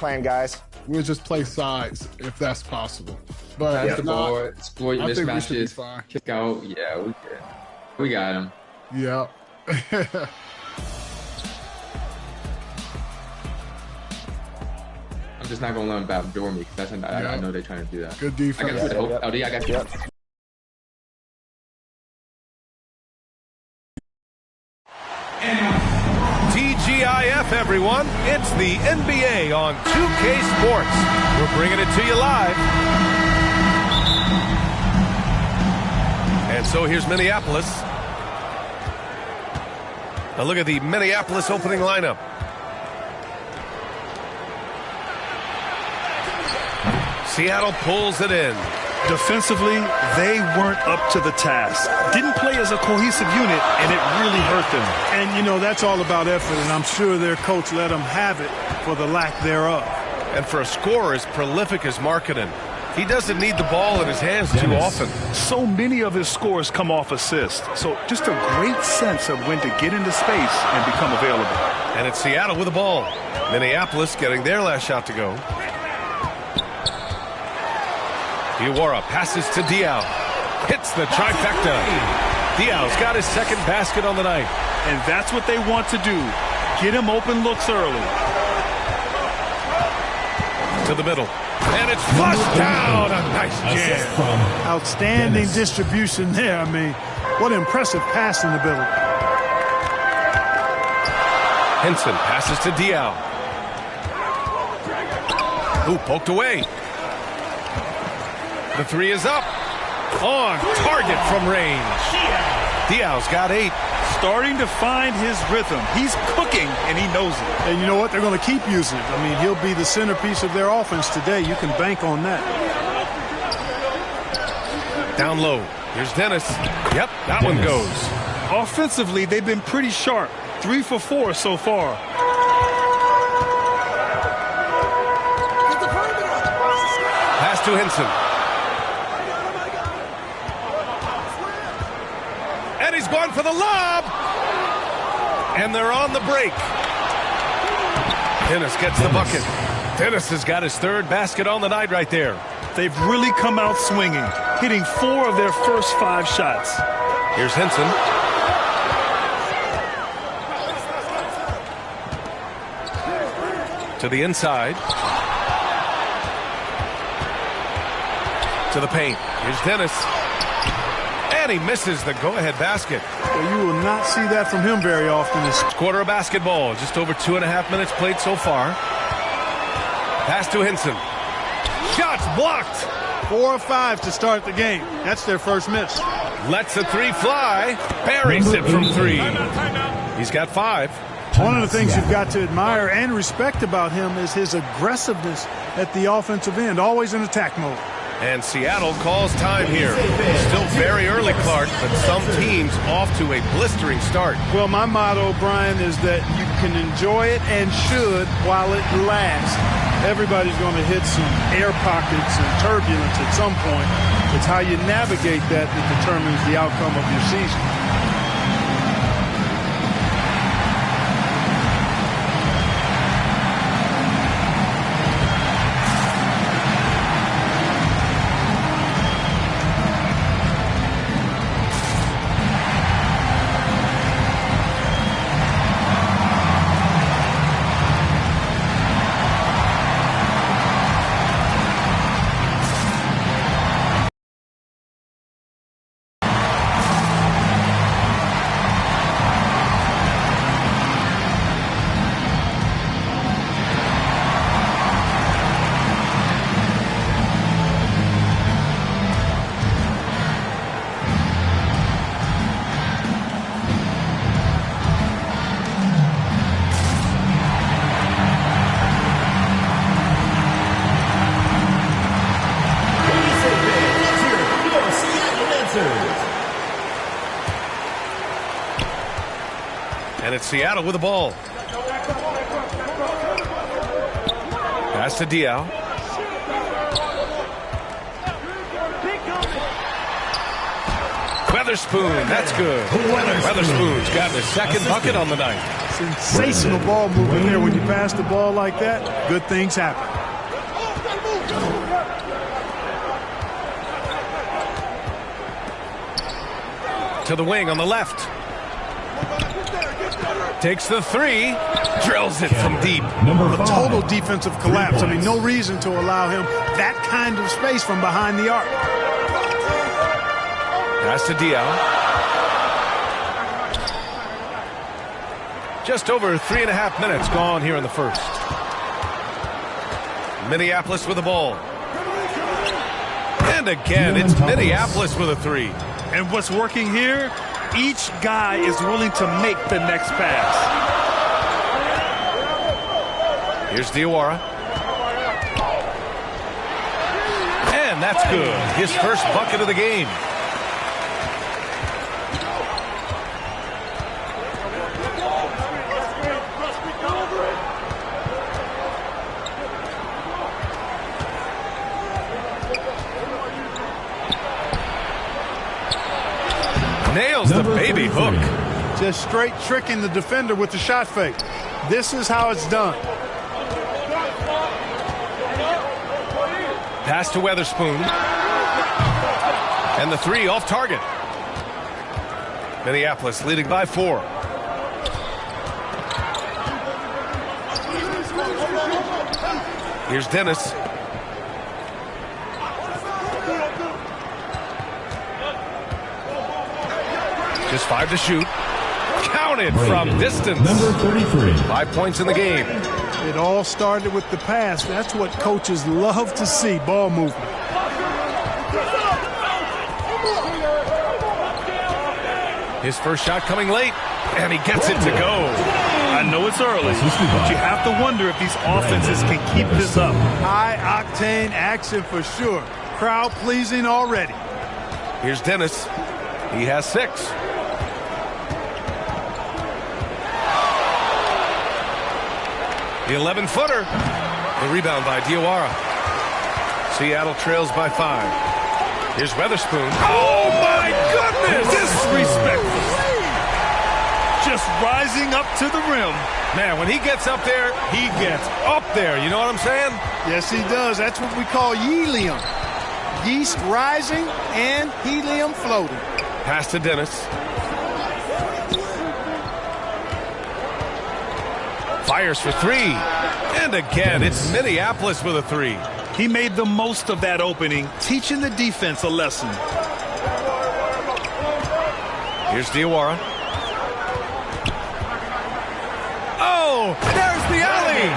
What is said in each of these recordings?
plan, guys. We'll just play sides if that's possible. But Pass the ball, exploit mismatches, kick out. Yeah, we got him. Yeah. I'm just not gonna let him backdoor me because I know they're trying to do that. Good defense. I got you. LD, I got you. Yep. TGIF, everyone. It's the NBA on 2K Sports. We're bringing it to you live. And so here's Minneapolis. Now look at the Minneapolis opening lineup. Seattle pulls it in. Defensively, they weren't up to the task. Didn't play as a cohesive unit, and it really hurt them. And, you know, that's all about effort, and I'm sure their coach let them have it for the lack thereof. And for a scorer as prolific as Markkanen, he doesn't need the ball in his hands too often. So many of his scores come off assists. So just a great sense of when to get into space and become available. And it's Seattle with the ball. Minneapolis getting their last shot to go. Iwara passes to Diaw. Hits the trifecta. Diaw's got his second basket on the night. And that's what they want to do. Get him open looks early. To the middle. And it's flushed down. A nice jam. Outstanding distribution there. I mean, what impressive passing ability. Henson passes to Diaw. Ooh, poked away. The three is up. On target from range. Diaw's got 8. Starting to find his rhythm. He's cooking, and he knows it. And you know what? They're going to keep using it. I mean, he'll be the centerpiece of their offense today. You can bank on that. Down low. Here's Dennis. Yep, that one goes. Offensively, they've been pretty sharp. 3 for 4 so far. Pass to Henson. And he's going for the lob. And they're on the break. Dennis gets the bucket. Dennis has got his 3rd basket on the night right there. They've really come out swinging, hitting 4 of their first 5 shots. Here's Henson. To the inside. To the paint. Here's Dennis. And he misses the go-ahead basket. Well, you will not see that from him very often. It's quarter of basketball. Just over 2.5 minutes played so far. Pass to Henson. Shots blocked. 4 or 5 to start the game. That's their first miss. Lets the 3 fly. Buries it from 3. He's got 5. One of the things you've got to admire and respect about him is his aggressiveness at the offensive end. Always in attack mode. And Seattle calls time here. Still very early, Clark, but some teams off to a blistering start. Well, my motto, Brian, is that you can enjoy it and should while it lasts. Everybody's going to hit some air pockets and turbulence at some point. It's how you navigate that determines the outcome of your season. And it's Seattle with the ball. Pass to Diaw. Weatherspoon, that's good. Weatherspoon's got his 2nd bucket on the night. Sensational ball movement there. When you pass the ball like that, good things happen. To the wing on the left. Takes the three. Drills it from deep. A total defensive collapse. I mean, no reason to allow him that kind of space from behind the arc. Pass to Diaw. Just over 3.5 minutes gone here in the first. Minneapolis with the ball. And again, it's Minneapolis with a three. And what's working here, each guy is willing to make the next pass. Here's Diawara. And that's good. His first bucket of the game. Nails the baby hook. Just straight tricking the defender with the shot fake. This is how it's done. Pass to Weatherspoon. And the three off target. Minneapolis leading by 4. Here's Dennis. Just 5 to shoot. Counted from distance. Number 33. 5 points in the game. It all started with the pass. That's what coaches love to see, ball movement. His first shot coming late, and he gets it to go. I know it's early, but you have to wonder if these offenses can keep this up. High-octane action for sure. Crowd pleasing already. Here's Dennis. He has 6. The 11-footer. The rebound by Diawara. Seattle trails by 5. Here's Weatherspoon. Oh, my goodness! Disrespectful. Just rising up to the rim. Man, when he gets up there, he gets up there. You know what I'm saying? Yes, he does. That's what we call helium. Yeast rising and helium floating. Pass to Dennis. Fires for 3. And again, it's Minneapolis with a 3. He made the most of that opening, teaching the defense a lesson. Here's Diawara. Oh, there's the alley.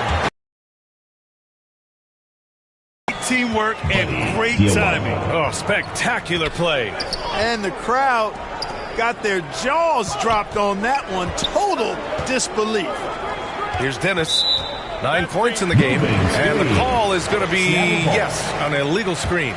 Teamwork and great timing. Oh, spectacular play. And the crowd got their jaws dropped on that one. Total disbelief. Here's Dennis. 9 points in the game. And the call is going to be, yes, an illegal screen.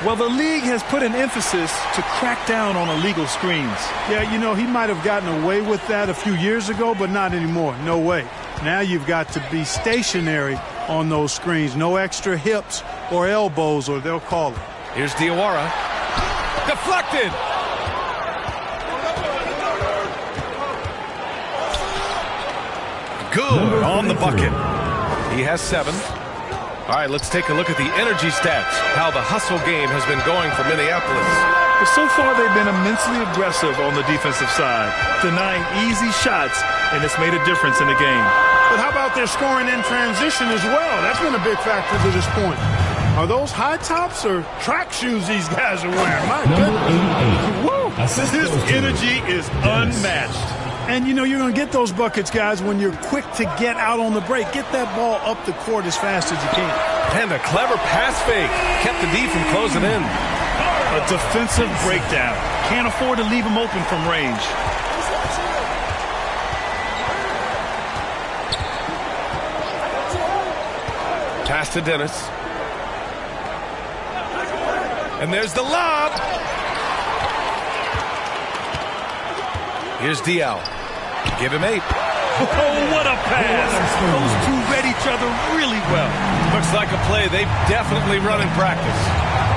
Well, the league has put an emphasis to crack down on illegal screens. Yeah, you know, he might have gotten away with that a few years ago, but not anymore. No way. Now you've got to be stationary on those screens. No extra hips or elbows, or they'll call it. Here's Diawara. Deflected. Good on the bucket. He has 7. All right, let's take a look at the energy stats, how the hustle game has been going for Minneapolis. But so far, they've been immensely aggressive on the defensive side, denying easy shots, and it's made a difference in the game. But how about their scoring in transition as well? That's been a big factor to this point. Are those high tops or track shoes these guys are wearing? My goodness. This energy is unmatched. And, you know, you're going to get those buckets, guys, when you're quick to get out on the break. Get that ball up the court as fast as you can. And a clever pass fake kept the D from closing in. A defensive breakdown. Can't afford to leave him open from range. Pass to Dennis. And there's the lob. Here's Diaw. Give him 8. Oh, what a pass. Those two read each other really well. Looks like a play they've definitely run in practice.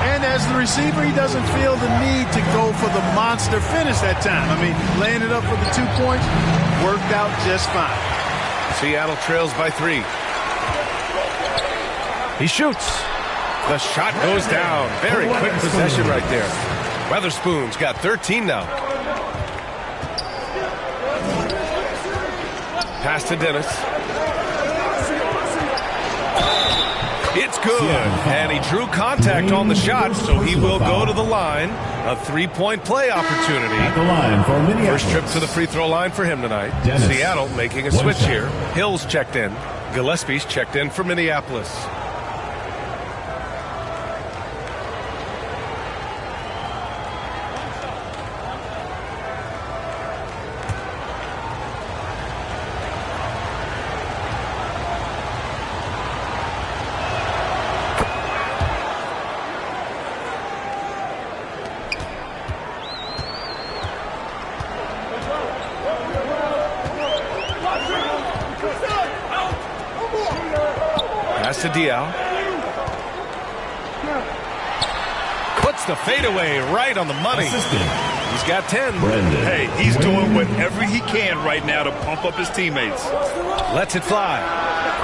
And as the receiver, he doesn't feel the need to go for the monster finish that time. I mean, laying it up for the 2 points worked out just fine. Seattle trails by 3. He shoots. The shot goes down. Very quick possession right there. Weatherspoon's got 13 now. Pass to Dennis. It's good. And he drew contact on the shot, so he will go to the line. A 3-point play opportunity. At the line for Minneapolis. First trip to the free throw line for him tonight. Dennis. Seattle making a switch here. Hill's checked in. Gillespie's checked in for Minneapolis. To Dial. Puts the fadeaway right on the money. He's got 10. Hey, he's doing whatever he can right now to pump up his teammates. Lets it fly.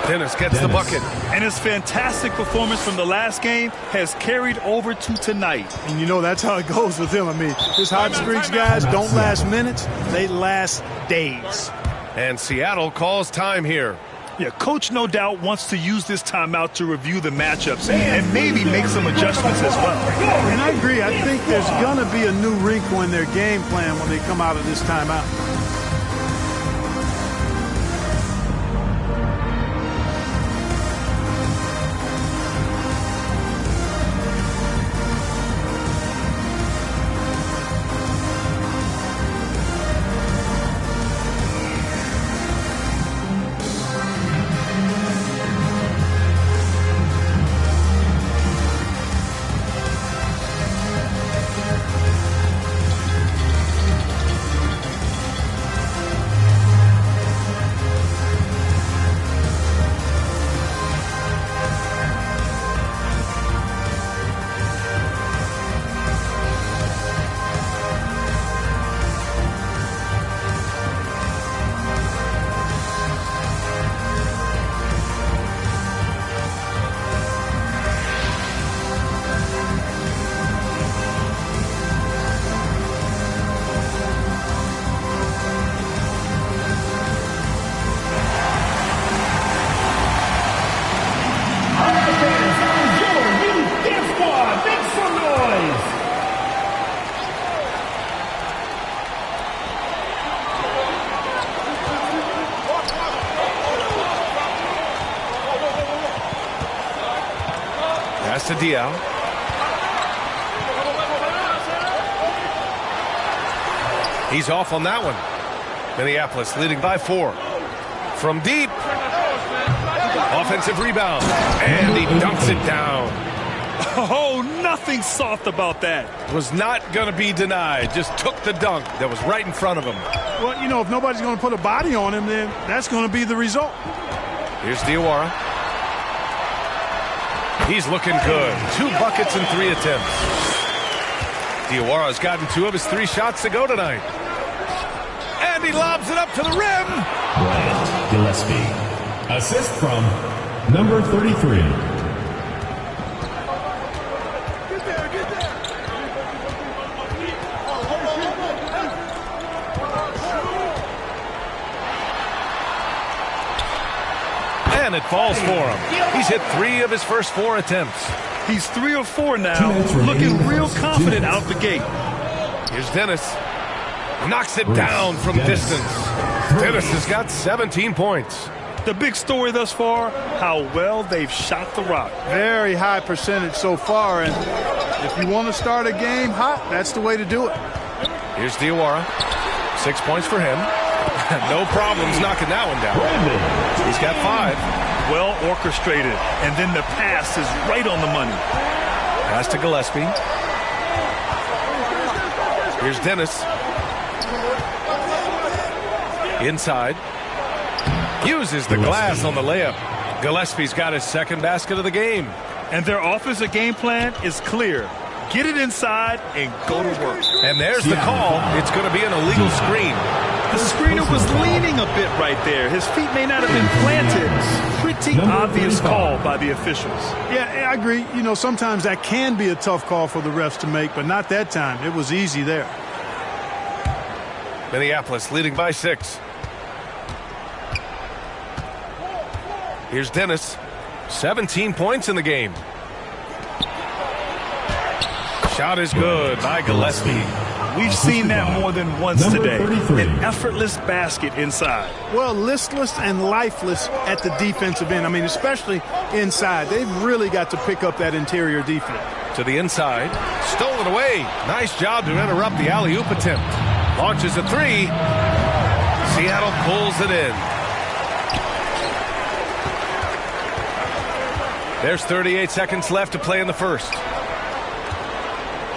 Dennis gets the bucket. And his fantastic performance from the last game has carried over to tonight. And you know that's how it goes with him. I mean, his hot streaks, guys, don't last minutes. They last days. And Seattle calls time here. Yeah, Coach no doubt wants to use this timeout to review the matchups and maybe make some adjustments as well. And I agree. I think there's going to be a new wrinkle in their game plan when they come out of this timeout. To Dial. He's off on that one. Minneapolis leading by 4. From deep. Offensive rebound. And he dunks it down. Oh, nothing soft about that. Was not going to be denied. Just took the dunk that was right in front of him. Well, you know, if nobody's going to put a body on him, then that's going to be the result. Here's Diawara. He's looking good. 2 buckets and 3 attempts. Diawara's gotten 2 of his 3 shots to go tonight. And he lobs it up to the rim. Bryant Gillespie. Assist from number 33. And it falls for him. He's hit 3 of his first 4 attempts. He's 3 of 4 now, looking real confident out the gate. Here's Dennis. Knocks it down from distance. Dennis has got 17 points. The big story thus far, how well they've shot the rock. Very high percentage so far, and if you want to start a game hot, that's the way to do it. Here's Diawara. 6 points for him. No problems knocking that one down. He's got 5. Well orchestrated, and then the pass is right on the money. Pass to Gillespie. Here's Dennis. Inside. Uses the glass on the layup. Gillespie's got his second basket of the game. And their offensive game plan is clear. Get it inside and go to work. And there's the call. It's going to be an illegal screen. The screener was leaning a bit right there. His feet may not have been planted. Pretty obvious call by the officials. Yeah, I agree. You know, sometimes that can be a tough call for the refs to make, but not that time. It was easy there. Minneapolis leading by 6. Here's Dennis. 17 points in the game. Shot is good by Gillespie. We've seen that more than once today. An effortless basket inside. Well, listless and lifeless at the defensive end. I mean, especially inside. They've really got to pick up that interior defense. To the inside. Stolen away. Nice job to interrupt the alley-oop attempt. Launches a 3. Seattle pulls it in. There's 38 seconds left to play in the first.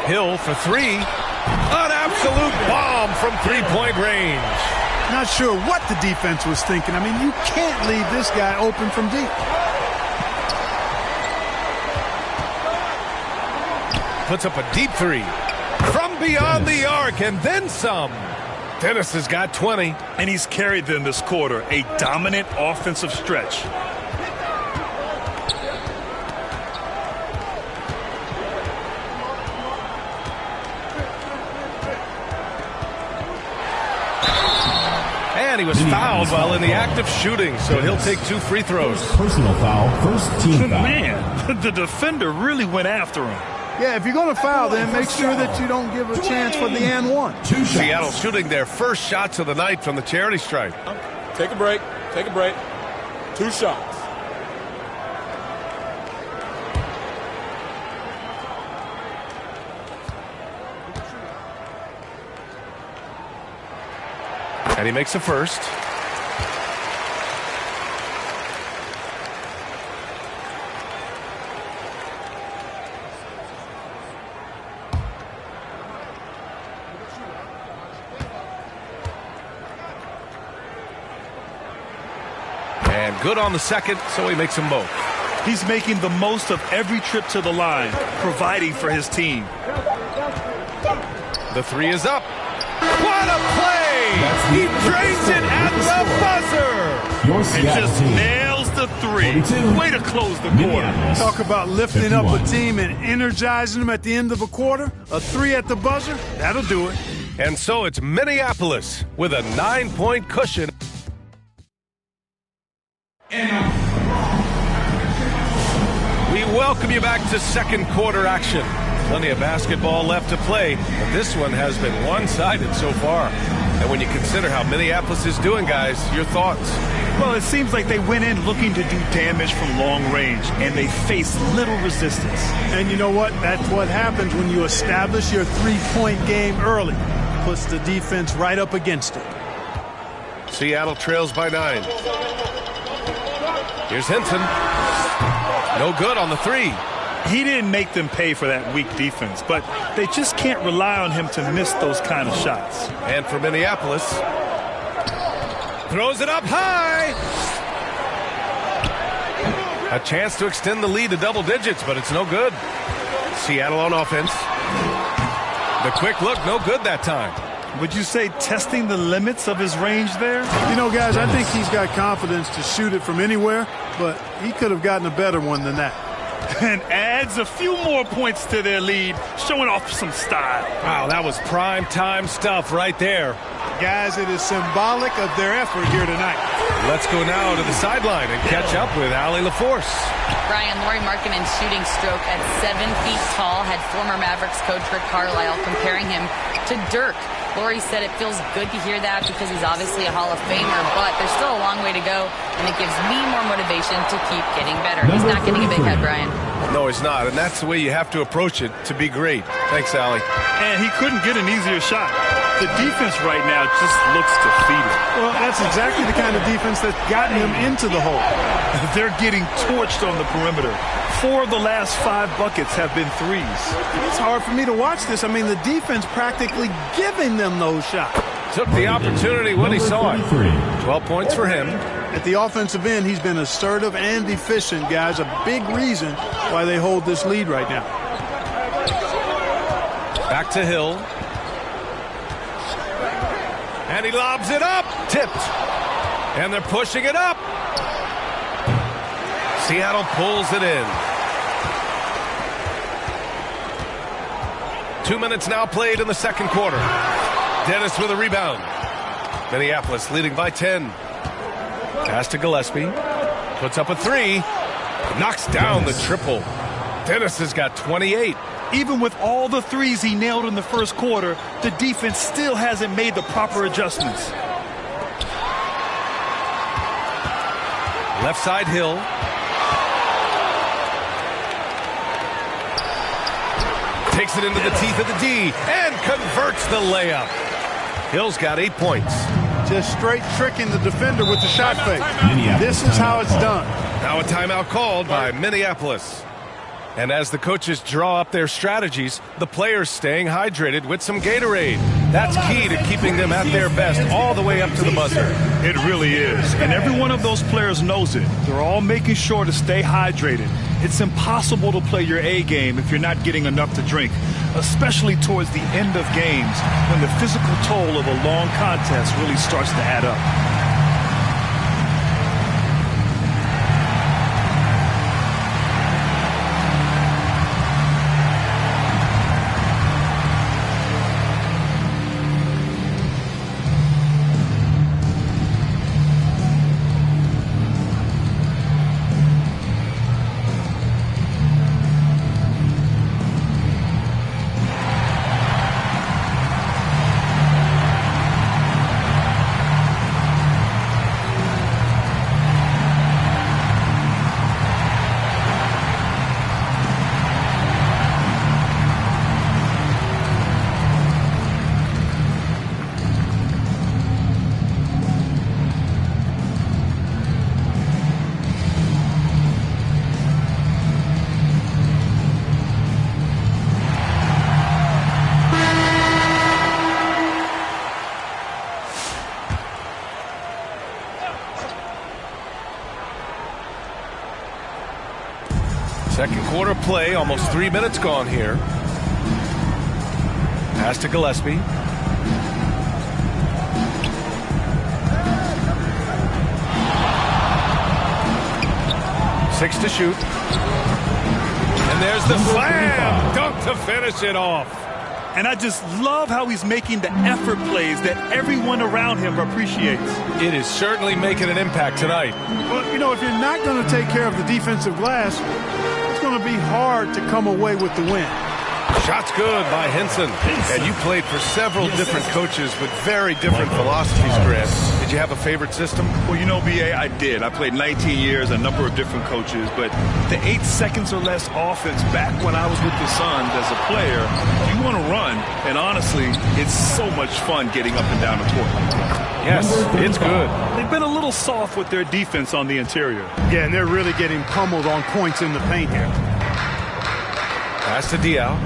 Hill for 3. An absolute bomb from three-point range. Not sure what the defense was thinking. I mean, you can't leave this guy open from deep. Puts up a deep 3. From beyond the arc and then some. Dennis has got 20. And he's carried them this quarter. A dominant offensive stretch. And he was fouled while in the act of shooting, so he'll take 2 free throws. Personal foul, first team foul. Man, the defender really went after him. Yeah, if you're going to foul, then make sure that you don't give a chance for the and one. Seattle shooting their first shots of the night from the charity stripe. Take a break. Take a break. 2 shots. And he makes a first. And good on the second, so he makes them both. He's making the most of every trip to the line, providing for his team. The 3 is up. What a play! He drains it at the buzzer! And just nails the 3. Way to close the quarter. Talk about lifting up a team and energizing them at the end of a quarter. A 3 at the buzzer, that'll do it. And so it's Minneapolis with a 9-point cushion. We welcome you back to second quarter action. Plenty of basketball left to play, but this one has been one-sided so far. And when you consider how Minneapolis is doing, guys, your thoughts? Well, it seems like they went in looking to do damage from long range, and they faced little resistance. And you know what? That's what happens when you establish your three-point game early. Puts the defense right up against it. Seattle trails by 9. Here's Hinton. No good on the 3. He didn't make them pay for that weak defense, but they just can't rely on him to miss those kind of shots. And for Minneapolis, throws it up high. A chance to extend the lead to double digits, but it's no good. Seattle on offense. The quick look, no good that time. Would you say testing the limits of his range there? You know, guys, I think he's got confidence to shoot it from anywhere, but he could have gotten a better one than that. And adds a few more points to their lead, showing off some style. Wow, that was prime time stuff right there. Guys, it is symbolic of their effort here tonight. Let's go now to the sideline and catch up with Allie LaForce. Brian, Lauri Markkanen's shooting stroke at 7 feet tall had former Mavericks coach Rick Carlisle comparing him to Dirk. Lauri said it feels good to hear that because he's obviously a Hall of Famer, but there's still a long way to go, and it gives me more motivation to keep getting better. He's not getting a big head, Brian. No, he's not, and that's the way you have to approach it to be great. Thanks, Allie. And he couldn't get an easier shot. The defense right now just looks defeated. Well, that's exactly the kind of defense that's gotten him into the hole. They're getting torched on the perimeter. 4 of the last 5 buckets have been threes. It's hard for me to watch this. I mean, the defense practically giving them those shots. Took the opportunity when he saw it. 12 points for him. At the offensive end, he's been assertive and efficient, guys. A big reason why they hold this lead right now. Back to Hill. And he lobs it up. Tipped. And they're pushing it up. Seattle pulls it in. 2 minutes now played in the second quarter. Dennis with a rebound. Minneapolis leading by 10. Pass to Gillespie. Puts up a three. Knocks down the triple. Dennis has got 28. Even with all the threes he nailed in the first quarter, the defense still hasn't made the proper adjustments. Left side Hill. Takes it into the teeth of the D and converts the layup. Hill's got 8 points. Just straight tricking the defender with the shot fake. This is how it's done. Now a timeout called by Minneapolis. And as the coaches draw up their strategies, the players staying hydrated with some Gatorade. That's key to keeping them at their best all the way up to the buzzer. It really is. And every one of those players knows it. They're all making sure to stay hydrated. It's impossible to play your A game if you're not getting enough to drink, especially towards the end of games when the physical toll of a long contest really starts to add up. Second quarter play, almost 3 minutes gone here. Pass to Gillespie. Six to shoot. And there's the slam dunk to finish it off. And I just love how he's making the effort plays that everyone around him appreciates. It is certainly making an impact tonight. Well, you know, if you're not going to take care of the defensive glass, it's going to be hard to come away with the win. Shot's good by Henson. And you played for several different coaches with very different philosophies, Grant. Did you have a favorite system? Well, you know, B.A., I did. I played 19 years, a number of different coaches, but the 8 seconds or less offense back when I was with the Suns as a player, you want to run, and honestly, it's so much fun getting up and down the court. Yes, it's good. They've been a little soft with their defense on the interior. Yeah, and they're really getting pummeled on points in the paint here. Pass to Diaw.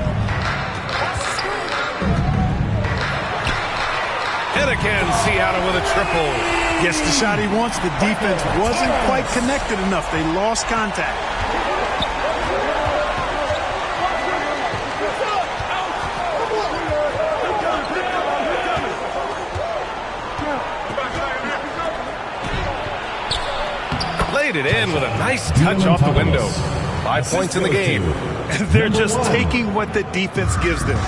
And again, Seattle with a triple. Gets the shot he wants. The defense wasn't quite connected enough. They lost contact. Laid it in with a nice touch off the window. 5 points in the game. They're just taking what the defense gives them.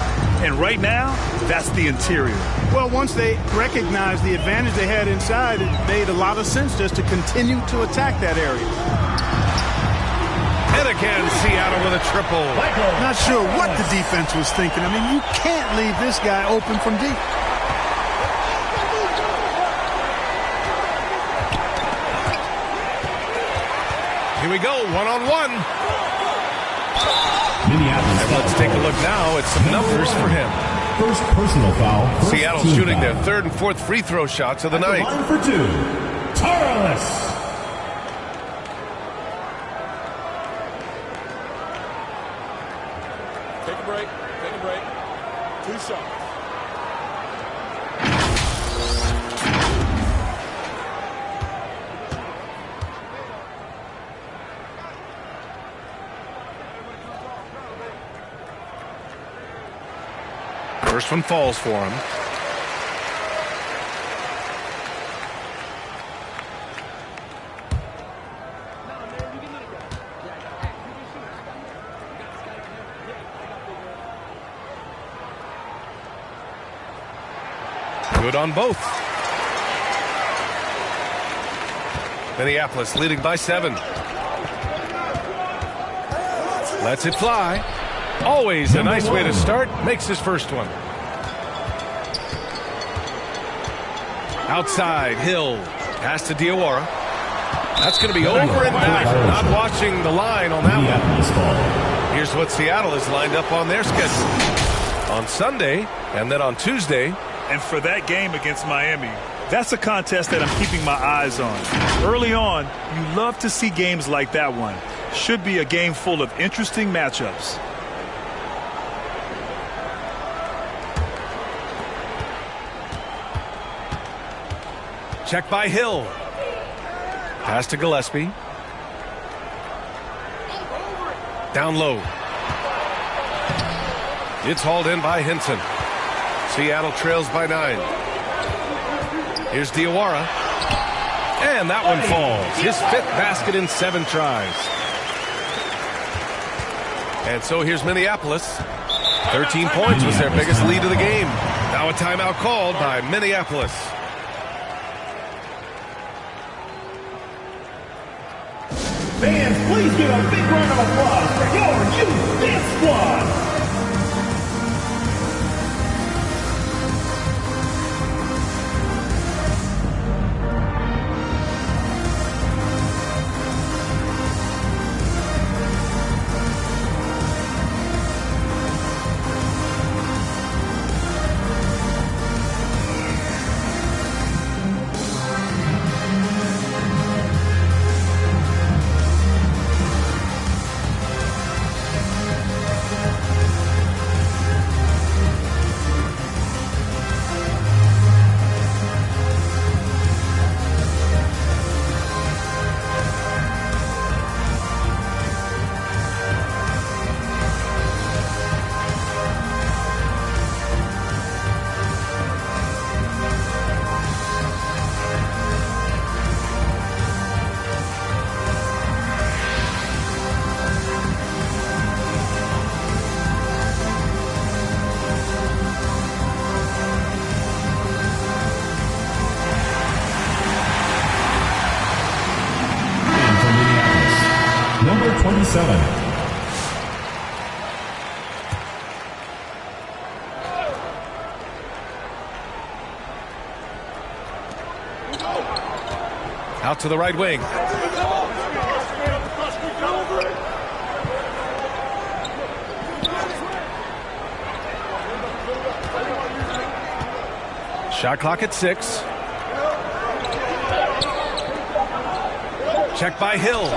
And right now, that's the interior. Well, once they recognized the advantage they had inside, it made a lot of sense just to continue to attack that area. And again, Seattle with a triple. Not sure what the defense was thinking. I mean, you can't leave this guy open from deep. Here we go, one-on-one. And let's take a look now at some numbers for him. First personal foul. Seattle shooting their third and fourth free throw shots of the night. Line for two, Tarlis. Take a break. Take a break. 2 shots. First one falls for him. Good on both. Minneapolis leading by 7. Lets it fly. Always a nice way to start. Makes his first one. Outside, Hill. Pass to Diawara. That's going to be over and back. Not watching the line on that one. Here's what Seattle is lined up on their schedule. On Sunday, and then on Tuesday. And for that game against Miami, that's a contest that I'm keeping my eyes on. Early on, you love to see games like that one. Should be a game full of interesting matchups. Check by Hill. Pass to Gillespie. Down low. It's hauled in by Hinton. Seattle trails by 9. Here's Diawara. And that one falls. His 5th basket in 7 tries. And so here's Minneapolis. 13 points was their biggest lead of the game. Now a timeout called by Minneapolis. Fans, please give a big round of applause for your youth dance squad. Number 27. Out to the right wing. Shot clock at 6. Check by Hill.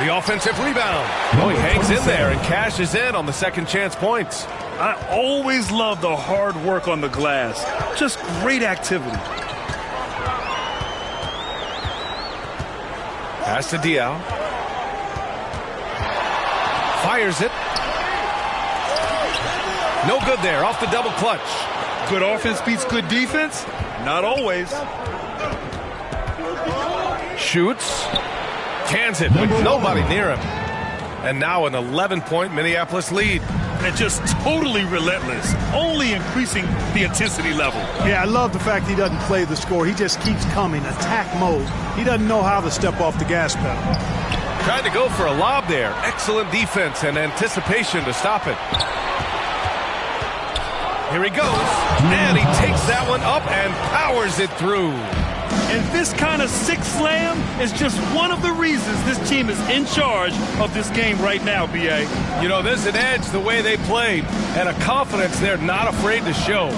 The offensive rebound. Oh, he hangs in there and cashes in on the second chance points. I always love the hard work on the glass. Just great activity. Pass to Diaw. Fires it. No good there. Off the double clutch. Good offense beats good defense? Not always. Shoots. Cans it with nobody near him. And now an 11-point Minneapolis lead. And just totally relentless, only increasing the intensity level. Yeah, I love the fact he doesn't play the score. He just keeps coming, attack mode. He doesn't know how to step off the gas pedal. Trying to go for a lob there. Excellent defense and anticipation to stop it. Here he goes. And he takes that one up and powers it through. And this kind of sick slam is just one of the reasons this team is in charge of this game right now, B.A. You know, there's an edge the way they played and a confidence they're not afraid to show.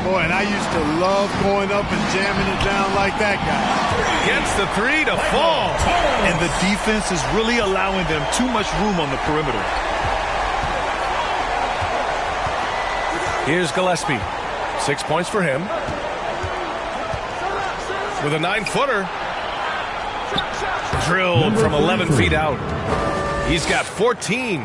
Boy, and I used to love going up and jamming it down like that guy. Gets the 3 to fall. And the defense is really allowing them too much room on the perimeter. Here's Gillespie. 6 points for him. With a 9-footer. Drilled from 11 feet out. He's got 14.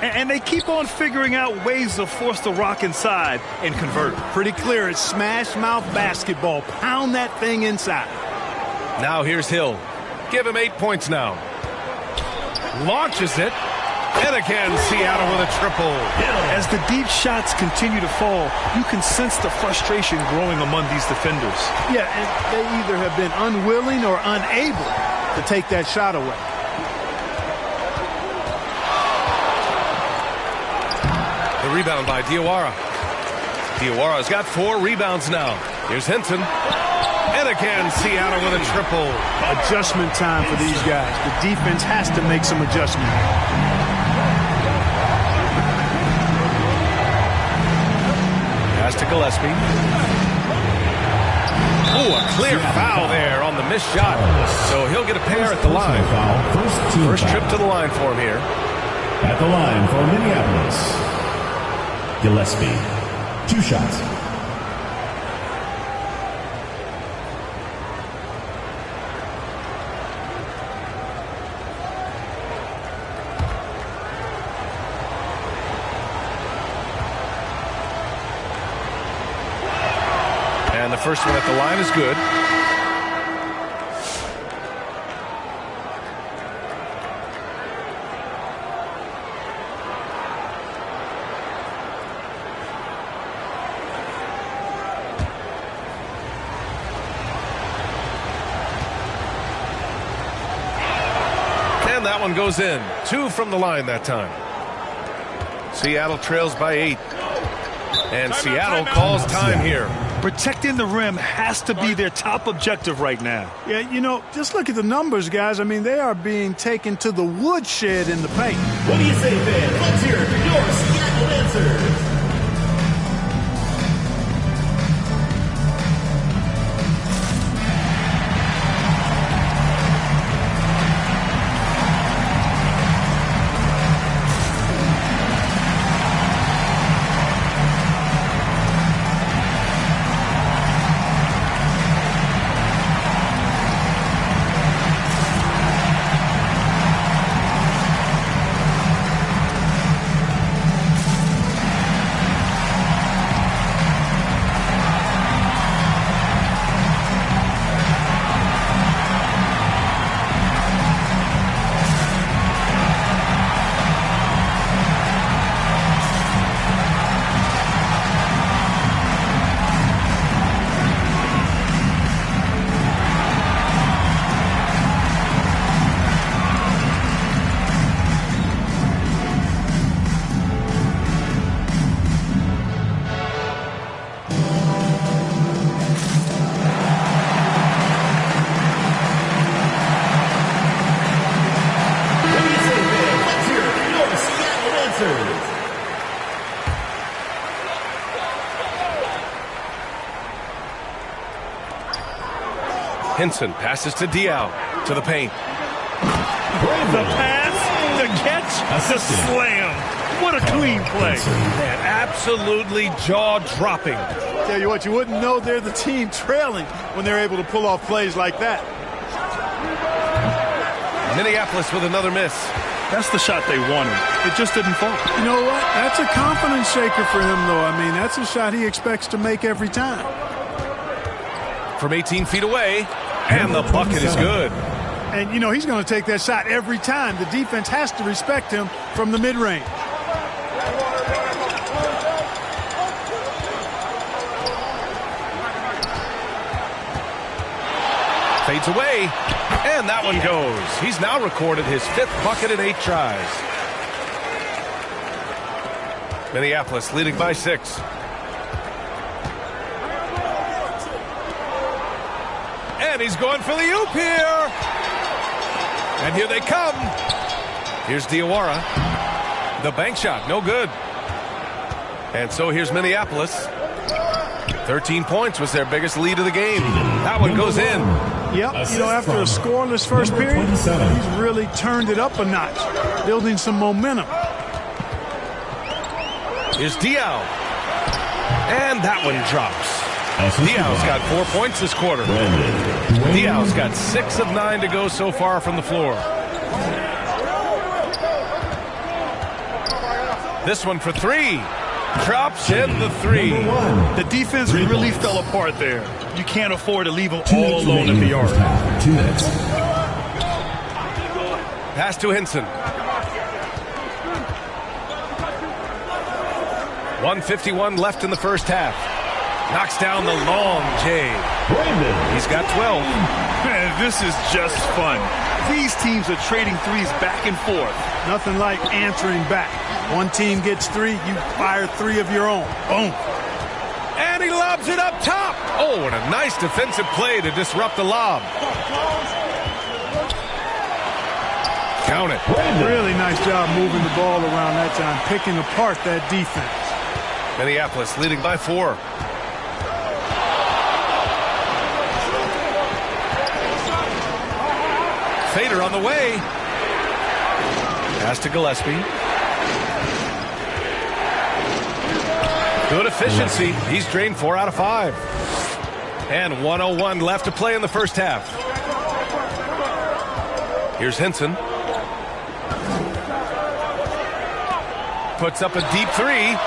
And they keep on figuring out ways to force the rock inside and convert. Pretty clear. It's smash mouth basketball. Pound that thing inside. Now here's Hill. Give him 8 points now. Launches it. And again, Seattle with a triple. As the deep shots continue to fall, you can sense the frustration growing among these defenders. Yeah, and they either have been unwilling or unable to take that shot away. The rebound by Diawara. Diawara's got 4 rebounds now. Here's Hinton. And again, Seattle with a triple. Adjustment time for these guys. The defense has to make some adjustment. Pass to Gillespie. Oh, a clear foul there on the missed shot. So he'll get a pair at the line. First trip to the line for him here. At the line for Minneapolis, Gillespie. 2 shots. And the first one at the line is good. And that one goes in. 2 from the line that time. Seattle trails by 8. And Seattle calls time here. Protecting the rim has to be their top objective right now. Yeah, you know, just look at the numbers, guys. I mean, they are being taken to the woodshed in the paint. What do you say, fans? Let's hear it for your Seattle answers. Hinson passes to Diaw to the paint. The pass, the catch, the slam. What a clean play. Man, absolutely jaw-dropping. Tell you what, you wouldn't know they're the team trailing when they're able to pull off plays like that. Minneapolis with another miss. That's the shot they wanted. It just didn't fall. You know what? That's a confidence shaker for him, though. I mean, that's a shot he expects to make every time. From 18 feet away, and the bucket is good. And, you know, he's going to take that shot every time. The defense has to respect him from the mid-range. Fades away, and that one goes. He's now recorded his 5th bucket in 8 tries. Minneapolis leading by 6. And he's going for the oop here. And here they come. Here's Diawara. The bank shot, no good. And so here's Minneapolis. 13 points was their biggest lead of the game. That one goes in. Yep, you know, after a scoreless first period, he's really turned it up a notch, building some momentum. Here's Diaw. And that one drops. Diaw's got 4 points this quarter. Diaw's got 6 of 9 to go so far from the floor. This one for three. Drops in the three. The defense really fell apart there. You can't afford to leave them all alone in the yard. 2 minutes. Pass to Hinson. 1:51 left in the first half. Knocks down the long J. He's got 12. Man, this is just fun. These teams are trading threes back and forth. Nothing like answering back. One team gets 3, you fire 3 of your own. Boom. And he lobs it up top. Oh, and a nice defensive play to disrupt the lob. Count it. Really nice job moving the ball around that time, picking apart that defense. Minneapolis leading by 4. Fader on the way. Pass to Gillespie. Good efficiency. He's drained 4 out of 5. And 1:01 left to play in the first half. Here's Hinson. Puts up a deep 3.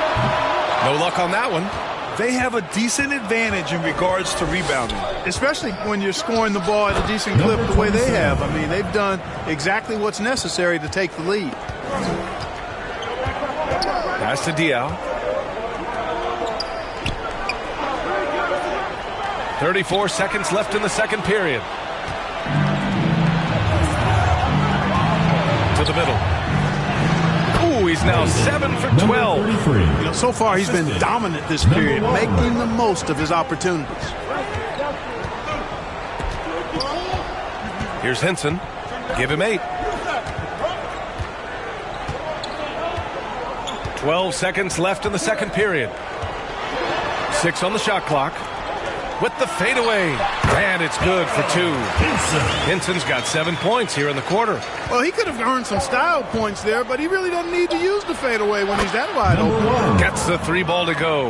No luck on that one. They have a decent advantage in regards to rebounding. Especially when you're scoring the ball at a decent clip the way they have. I mean, they've done exactly what's necessary to take the lead. Pass to Diaw. 34 seconds left in the second period. To the middle. Ooh, he's now 7 for 12. You know, so far he's been dominant this period, making the most of his opportunities. Here's Hinson. Give him 8. 12 seconds left in the second period. 6 on the shot clock. With the fadeaway. And it's good for 2. Hinson's got 7 points here in the quarter. Well, he could have earned some style points there, but he really doesn't need to use the fadeaway when he's that wide open. Gets the 3 ball to go.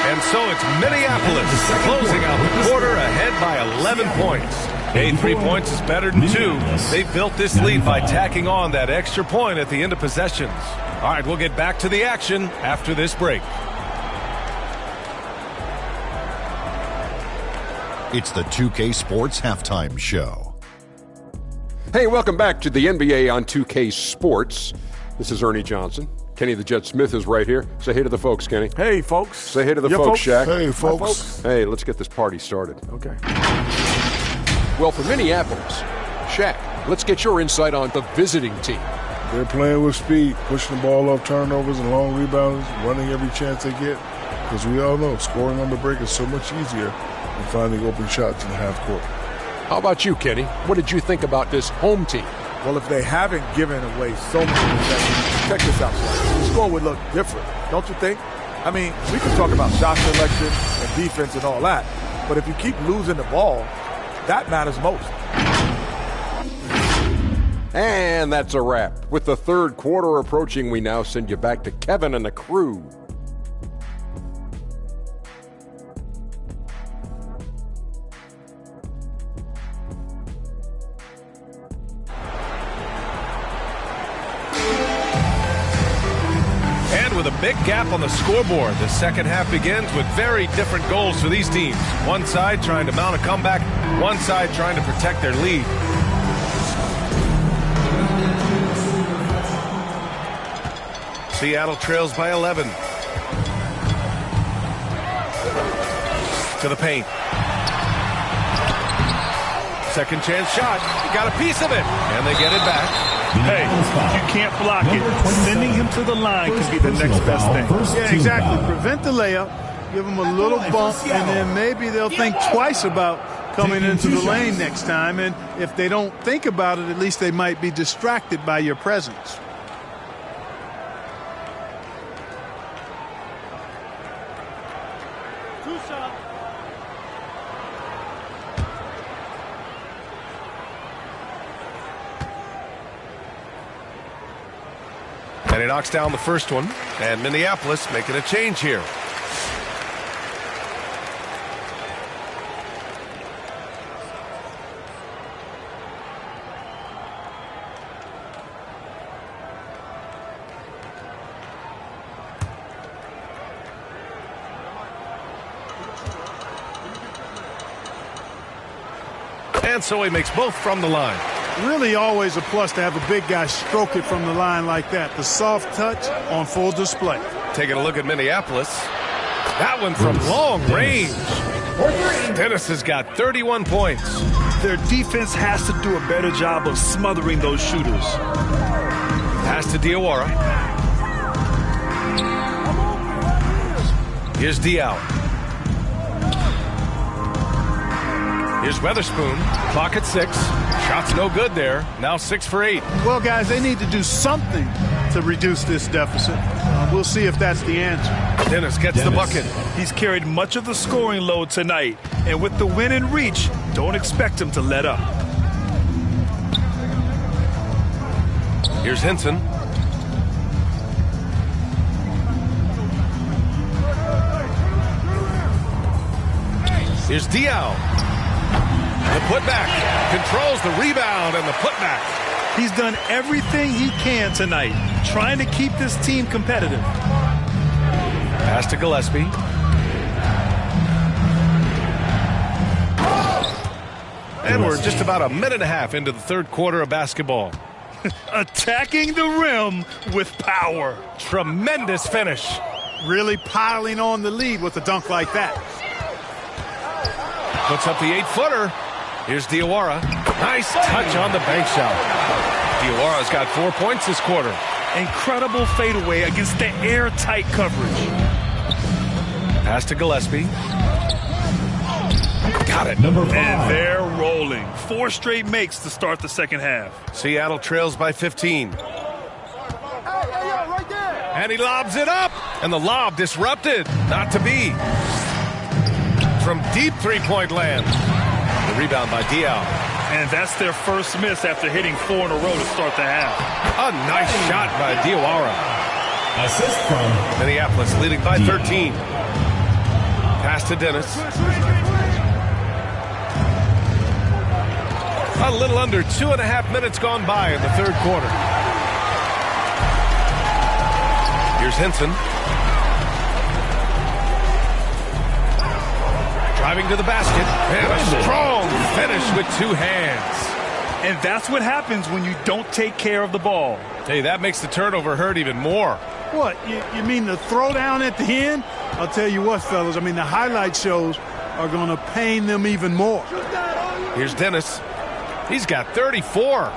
And so it's Minneapolis closing out the quarter ahead by 11 points. Hey, 3 points is better than 2. They built this lead by tacking on that extra point at the end of possessions. All right, we'll get back to the action after this break. It's the 2K Sports Halftime Show. Hey, welcome back to the NBA on 2K Sports. This is Ernie Johnson. Kenny the Jet Smith is right here. Say hey to the folks, Kenny. Hey, folks. Say hey to the folks, Shaq. Hey, folks. Hey, let's get this party started. Okay. Well, for Minneapolis, Shaq, let's get your insight on the visiting team. They're playing with speed, pushing the ball off turnovers and long rebounds, running every chance they get. Because we all know scoring on the break is so much easier than finding open shots in the half court. How about you, Kenny? What did you think about this home team? Well, if they haven't given away so many possessions, check this out, the score would look different, don't you think? I mean, we can talk about shot selection and defense and all that, but if you keep losing the ball, that matters most. And that's a wrap. With the third quarter approaching, we now send you back to Kevin and the crew. With a big gap on the scoreboard, the second half begins with very different goals for these teams. One side trying to mount a comeback, one side trying to protect their lead. Seattle trails by 11. To the paint. Second chance shot. He got a piece of it, and they get it back. Hey, you can't block it. Sending him to the line could be the next best thing. Yeah, exactly. Prevent the layup, give them a little bump, and then maybe they'll think twice about coming into the lane next time. And if they don't think about it, at least they might be distracted by your presence. And he knocks down the first one. And Minneapolis making a change here. and so he makes both from the line. Really always a plus to have a big guy stroke it from the line like that. The soft touch on full display. Taking a look at Minneapolis. That one from long range. Dennis has got 31 points. Their defense has to do a better job of smothering those shooters. Pass to Diawara. Here's Diaw. Here's Weatherspoon. Clock at 6. Shot's no good there. Now 6 for 8. Well, guys, they need to do something to reduce this deficit. We'll see if that's the answer. Dennis gets the bucket. He's carried much of the scoring load tonight. And with the win in reach, don't expect him to let up. Here's Henson. Here's Diaw. The putback. Controls the rebound and the putback. He's done everything he can tonight, trying to keep this team competitive. Pass to Gillespie. And we're just about a minute and a half into the third quarter of basketball. Attacking the rim with power. Tremendous finish. Really piling on the lead with a dunk like that. Puts up the 8-footer. Here's Diawara. Nice touch on the bank shot. Diawara's got 4 points this quarter. Incredible fadeaway against the airtight coverage. Pass to Gillespie. Got it. Number 5. And they're rolling. 4 straight makes to start the second half. Seattle trails by 15. And he lobs it up. And the lob disrupted. Not to be. From deep three-point land. The rebound by Diaw. And that's their first miss after hitting 4 in a row to start the half. A nice shot by Diawara. Assist from Minneapolis leading by 13. Pass to Dennis. A little under 2.5 minutes gone by in the third quarter. Here's Henson. Driving to the basket. And a strong finish with 2 hands. And that's what happens when you don't take care of the ball. Hey, that makes the turnover hurt even more. What, you mean the throwdown at the end? I'll tell you what, fellas, I mean, the highlight shows are going to pain them even more. Here's Dennis. He's got 34.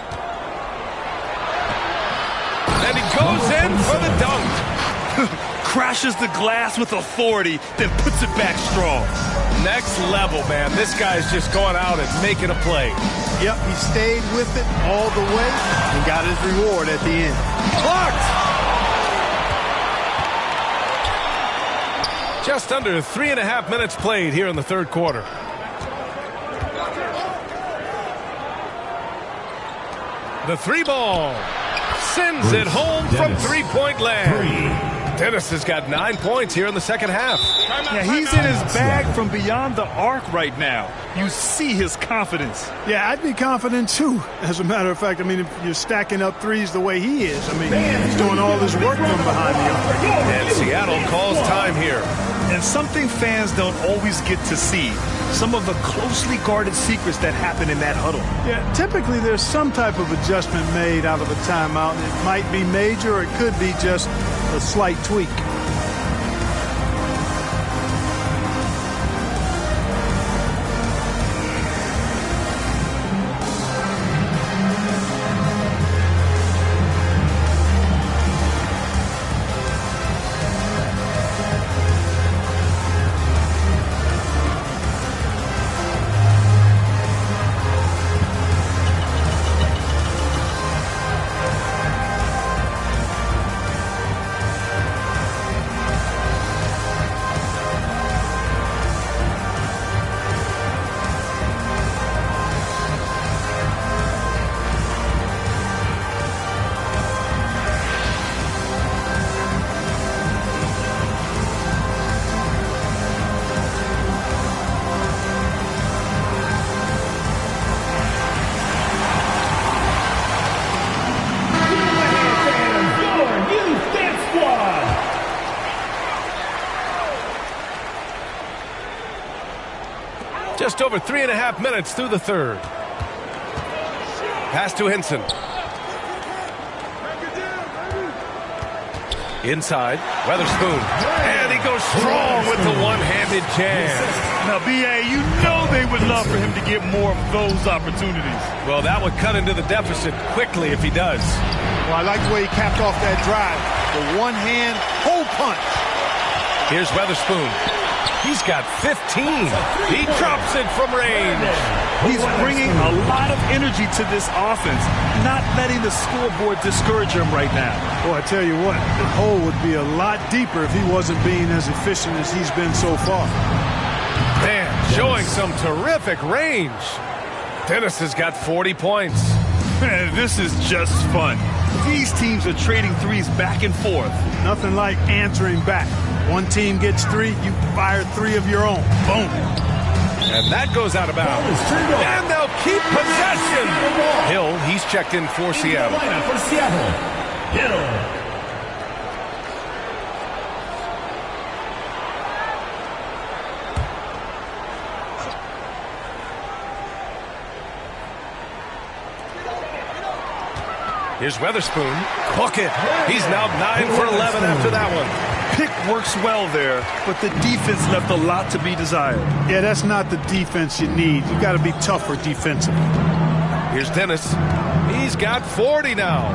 And he goes in for the dunk. Crashes the glass with authority, then puts it back strong. Next level, man. This guy's just going out and making a play. Yep, he stayed with it all the way and got his reward at the end. Blocked! Just under 3.5 minutes played here in the third quarter. The 3-ball. Sends it home from three-point land. Dennis has got 9 points here in the second half. Yeah, he's in his bag from beyond the arc right now. You see his confidence. Yeah, I'd be confident too. As a matter of fact, I mean, if you're stacking up threes the way he is, I mean, he's doing all his work from behind the arc. And Seattle calls time here. And something fans don't always get to see. Some of the closely guarded secrets that happen in that huddle. Yeah, typically there's some type of adjustment made out of a timeout. It might be major or it could be just a slight tweak. Just over 3.5 minutes through the third. Pass to Henson. Inside, Weatherspoon. And he goes strong with the one-handed jam. Now, B.A., you know they would love for him to get more of those opportunities. Well, that would cut into the deficit quickly if he does. Well, I like the way he capped off that drive. The one-hand hole punch. Here's Weatherspoon. He's got 15. He drops it from range. He's bringing a lot of energy to this offense, not letting the scoreboard discourage him right now. Well, I tell you what, the hole would be a lot deeper if he wasn't being as efficient as he's been so far. Man, showing some terrific range. Dennis has got 40 points. Man, this is just fun. These teams are trading threes back and forth. Nothing like answering back. One team gets 3, you fire 3 of your own. Boom. And that goes out of bounds. And they'll keep possession. Hill, he's checked in for Seattle. For Seattle, Hill. Here's Weatherspoon. Book it. He's now 9 for 11 after that one. Pick works well there, but the defense left a lot to be desired. Yeah, that's not the defense you need. You got to be tougher defensively. Here's Dennis. He's got 40 now.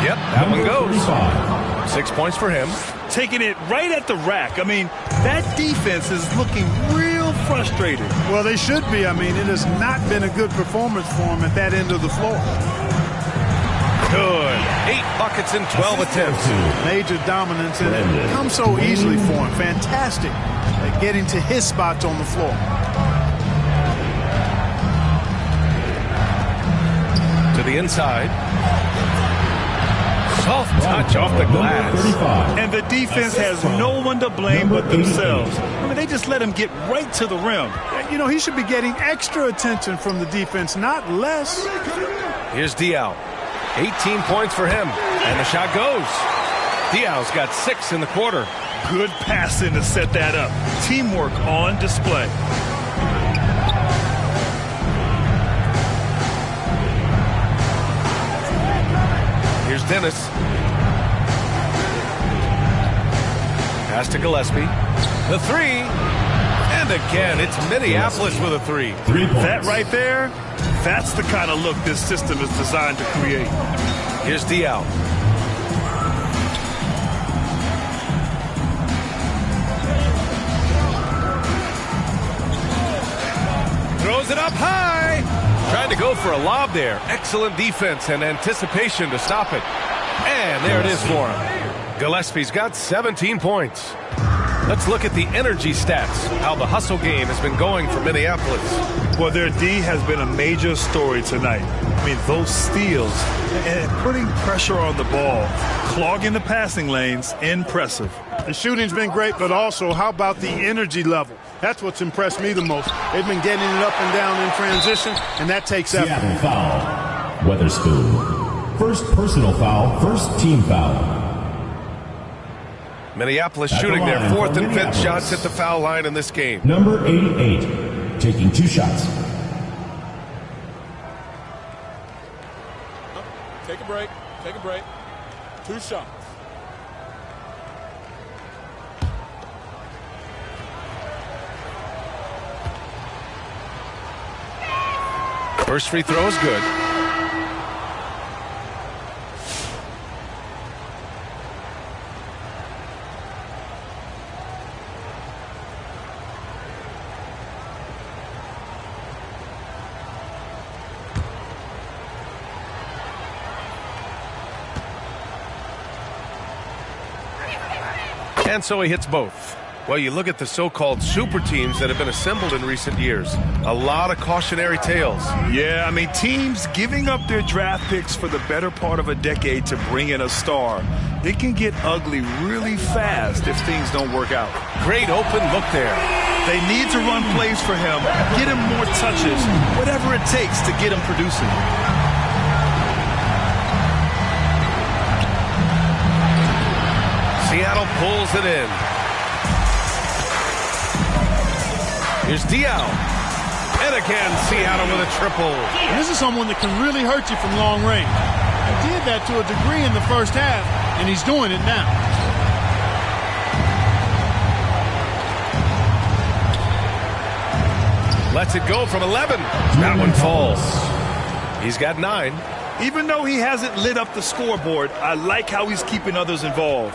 Yep, that one goes. 6 points for him. Taking it right at the rack. I mean, that defense is looking real frustrated. Well, they should be. I mean, it has not been a good performance for them at that end of the floor. Good. 8 buckets in 12 attempts. Major dominance, and it comes so easily for him. Fantastic at getting to his spots on the floor. To the inside. Soft touch off the glass. And the defense has no one to blame but themselves. I mean, they just let him get right to the rim. You know, he should be getting extra attention from the defense, not less. Here's Diaw. 18 points for him. And the shot goes. Diaw's got 6 in the quarter. Good passing to set that up. Teamwork on display. Here's Dennis. Pass to Gillespie. The 3. And again, it's Minneapolis with a 3. That right there, that's the kind of look this system is designed to create. Here's Diaw. Throws it up high. Trying to go for a lob there. Excellent defense and anticipation to stop it. And there it is for him. Gillespie's got 17 points. Let's look at the energy stats, how the hustle game has been going for Minneapolis. Well, their D has been a major story tonight. I mean, those steals and putting pressure on the ball, clogging the passing lanes, impressive. The shooting's been great, but also how about the energy level? That's what's impressed me the most. They've been getting it up and down in transition, and that takes effort. Seattle foul. Weatherspoon. First personal foul, first team foul. Minneapolis shooting their 4th and 5th shots at the foul line in this game. Number 88, taking 2 shots. Take a break. Take a break. 2 shots. First free throw is good. And so he hits both. Well, you look at the so-called super teams that have been assembled in recent years. A lot of cautionary tales. Yeah, I mean, teams giving up their draft picks for the better part of a decade to bring in a star. It can get ugly really fast if things don't work out. Great open look there. They need to run plays for him, get him more touches, whatever it takes to get him producing. Seattle pulls it in. Here's Diaw. And again, Seattle with a triple. And this is someone that can really hurt you from long range. He did that to a degree in the first half, and he's doing it now. Lets it go from 11. That one falls. He's got 9. Even though he hasn't lit up the scoreboard, I like how he's keeping others involved.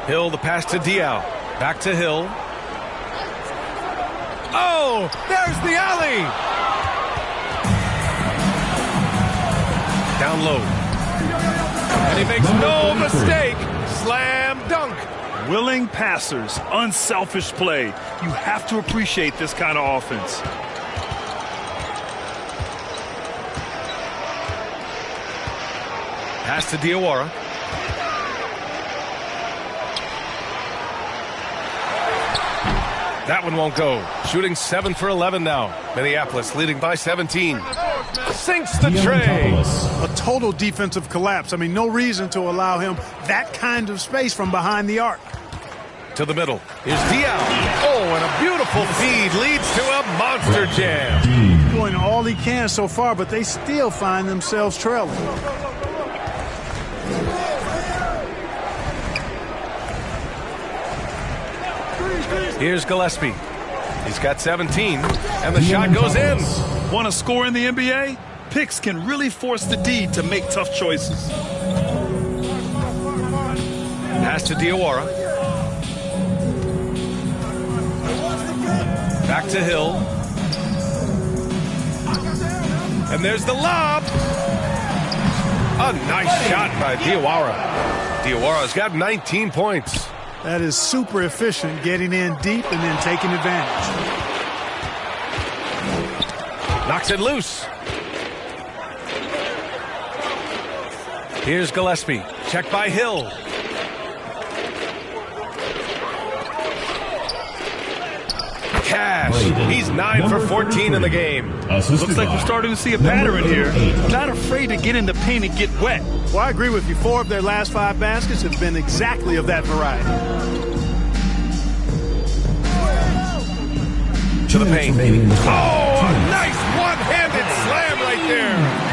Hill, the pass to Diaw. Back to Hill. Oh, there's the alley. Down low. And he makes no mistake. Slam dunk. Willing passers, unselfish play. You have to appreciate this kind of offense. Pass to Diawara. That one won't go. Shooting 7 for 11 now. Minneapolis leading by 17. Sinks the tray. A total defensive collapse. I mean, no reason to allow him that kind of space from behind the arc. To the middle. Here's Diaw. Oh, and a beautiful feed leads to a monster jam. Doing all he can so far, but they still find themselves trailing. Here's Gillespie. He's got 17, and the shot goes in. Want to score in the NBA? Picks can really force the D to make tough choices. Pass to Diawara. Back to Hill. And there's the lob. A nice shot by Diawara. Diawara's got 19 points. That is super efficient, getting in deep and then taking advantage. Knocks it loose. Here's Gillespie. Checked by Hill. Cash. He's 9 for 14 in the game. Looks like we're starting to see a pattern here. Not afraid to get in the paint and get wet. Well, I agree with you. 4 of their last 5 baskets have been exactly of that variety. To the paint. Oh, a nice one-handed slam right there.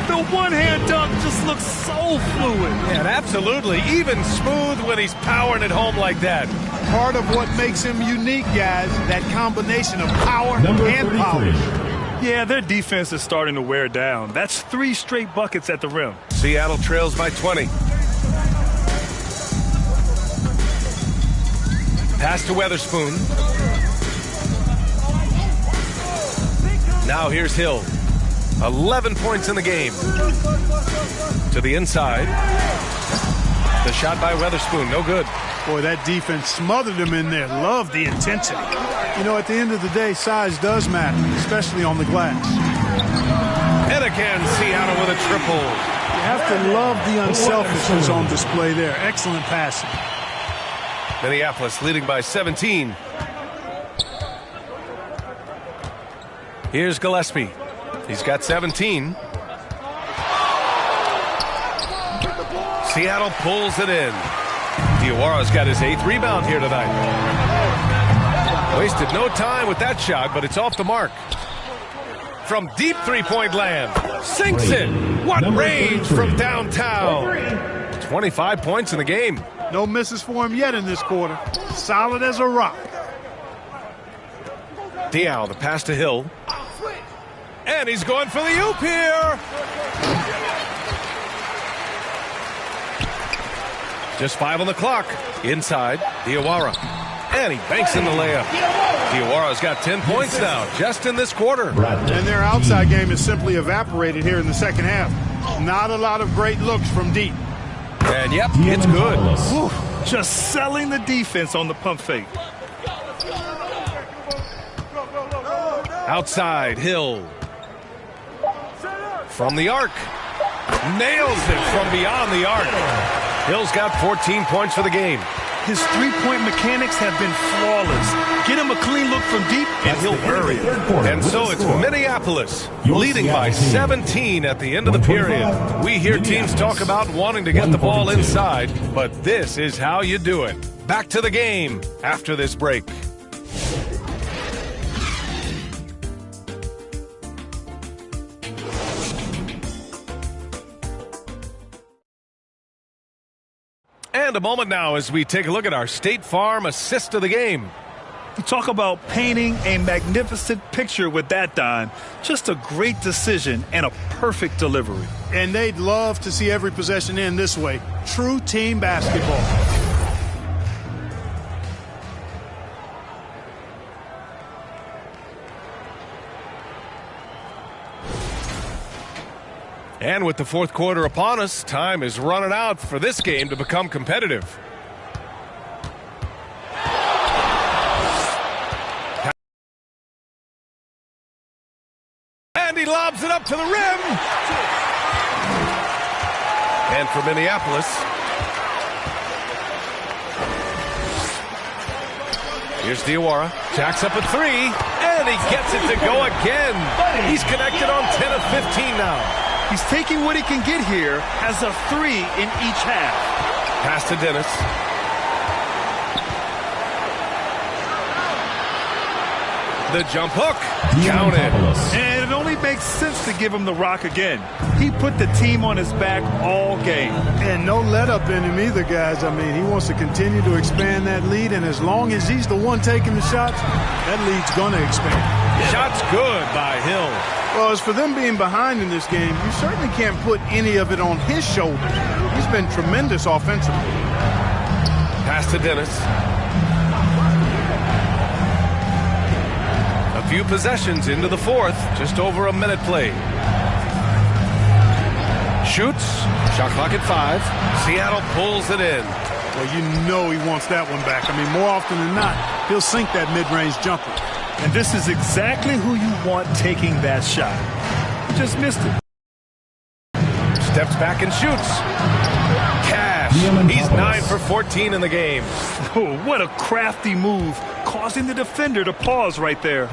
The one-hand dunk just looks so fluid. Yeah, absolutely. Even smooth when he's powering it home like that. Part of what makes him unique, guys, that combination of power and polish. Yeah, their defense is starting to wear down. That's 3 straight buckets at the rim. Seattle trails by 20. Pass to Weatherspoon. Now here's Hill. 11 points in the game. To the inside. The shot by Weatherspoon, no good. Boy, that defense smothered him in there. Love the intensity. You know, at the end of the day, size does matter, especially on the glass. And again, Seattle with a triple. You have to love the unselfishness on display there. Excellent passing. Minneapolis leading by 17. Here's Gillespie. He's got 17. Seattle pulls it in. Diawara's got his 8th rebound here tonight. Wasted no time with that shot, but it's off the mark. From deep three-point land. Sinks it. What range from downtown. 25 points in the game. No misses for him yet in this quarter. Solid as a rock. Diaw, the pass to Hill. And he's going for the oop here. Just 5 on the clock. Inside, Diawara. And he banks in the layup. Diawara's got 10 points now, just in this quarter. And their outside game is simply evaporated here in the second half. Not a lot of great looks from deep. And yep, it's good. Whew, just selling the defense on the pump fake. Outside, Hill. From the arc. Nails it from beyond the arc. Hill's got 14 points for the game. His three-point mechanics have been flawless. Get him a clean look from deep, and he'll bury it. And so it's Minneapolis leading by 17 at the end of the period. We hear teams talk about wanting to get the ball inside, but this is how you do it. Back to the game after this break. And a moment now as we take a look at our State Farm assist of the game. You talk about painting a magnificent picture with that, Don. Just a great decision and a perfect delivery. And they'd love to see every possession end this way. True team basketball. And with the fourth quarter upon us, time is running out for this game to become competitive. And he lobs it up to the rim. And for Minneapolis, here's Diawara. Jacks up a three, and he gets it to go again. He's connected on 10 of 15 now. He's taking what he can get here as a three in each half. Pass to Dennis. The jump hook. Counted. And it only makes sense to give him the rock again. He put the team on his back all game. And no let up in him either, guys. I mean, he wants to continue to expand that lead, and as long as he's the one taking the shots, that lead's going to expand. Shots good by Hill. Well, as for them being behind in this game, you certainly can't put any of it on his shoulders. He's been tremendous offensively. Pass to Dennis. A few possessions into the fourth, just over a minute played. Shoots, shot clock at 5. Seattle pulls it in. Well, you know he wants that one back. I mean, more often than not, he'll sink that mid-range jumper. And this is exactly who you want taking that shot. He just missed it. Steps back and shoots. Cash. He's 9 for 14 in the game. Oh, what a crafty move, causing the defender to pause right there.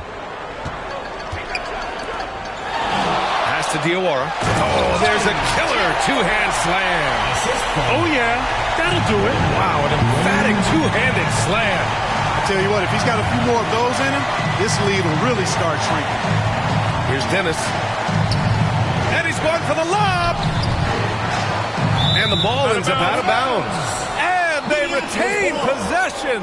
Pass to Diawara. Oh, there's a killer two-hand slam. Oh, yeah, that'll do it. Wow, an emphatic two-handed slam. I tell you what, if he's got a few more of those in him, this lead will really start shrinking. Here's Dennis. And he's going for the lob. And the ball ends up out of bounds. And they retain possession.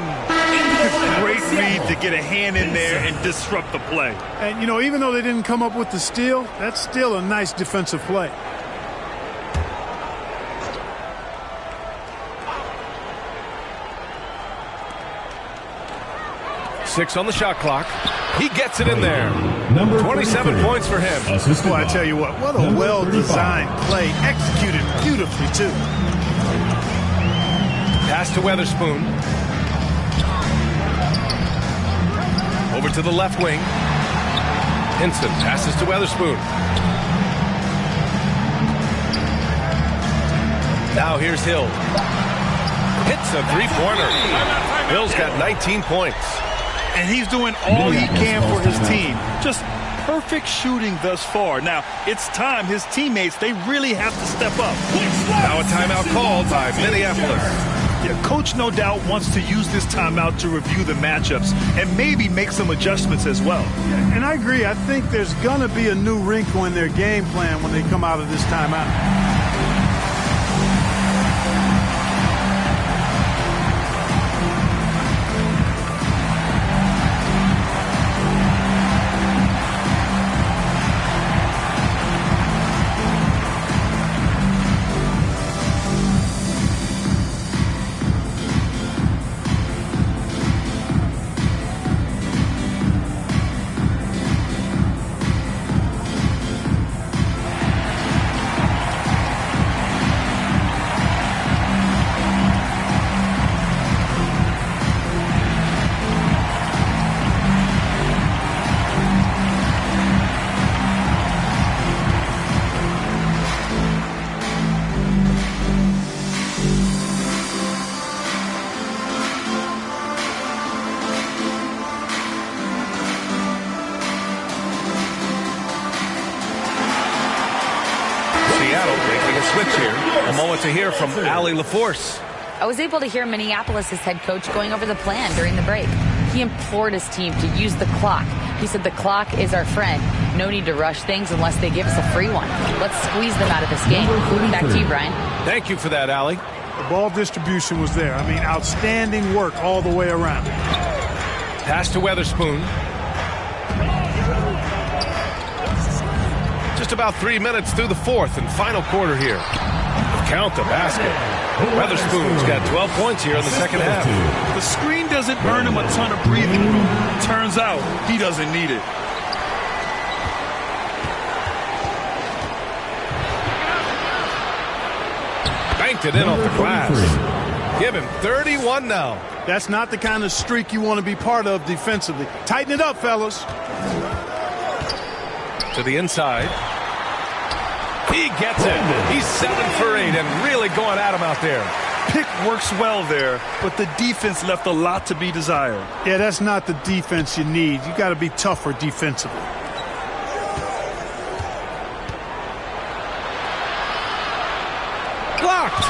Great read to get a hand in there and disrupt the play. And, you know, even though they didn't come up with the steal, that's still a nice defensive play. Six on the shot clock. He gets it in there. 27 points for him. Well, I tell you what a well-designed play. Executed beautifully, too. Pass to Weatherspoon. Over to the left wing. Hinson passes to Weatherspoon. Now here's Hill. Hits a three-pointer. Hill's got 19 points. And he's doing all he can for his team. Just perfect shooting thus far. Now, it's time his teammates, they really have to step up. Now a timeout called by Minneapolis. Yeah, coach no doubt wants to use this timeout to review the matchups and maybe make some adjustments as well. And I agree. I think there's going to be a new wrinkle in their game plan when they come out of this timeout. A moment to hear from Allie LaForce. I was able to hear Minneapolis' head coach going over the plan during the break. He implored his team to use the clock. He said the clock is our friend. No need to rush things unless they give us a free one. Let's squeeze them out of this game. Back to you, Brian. Thank you for that, Allie. The ball distribution was there. I mean, outstanding work all the way around. Pass to Weatherspoon. Just about 3 minutes through the fourth and final quarter here. Count the basket. Weatherspoon's got 12 points here in the second half. The screen doesn't earn him a ton of breathing room. Turns out he doesn't need it. Banked it in off the glass. Give him 31 now. That's not the kind of streak you want to be part of defensively. Tighten it up, fellas. To the inside. He gets it. He's 7 for 8 and really going at him out there. Pick works well there, but the defense left a lot to be desired. Yeah, that's not the defense you need. You got to be tougher defensively. Blocked.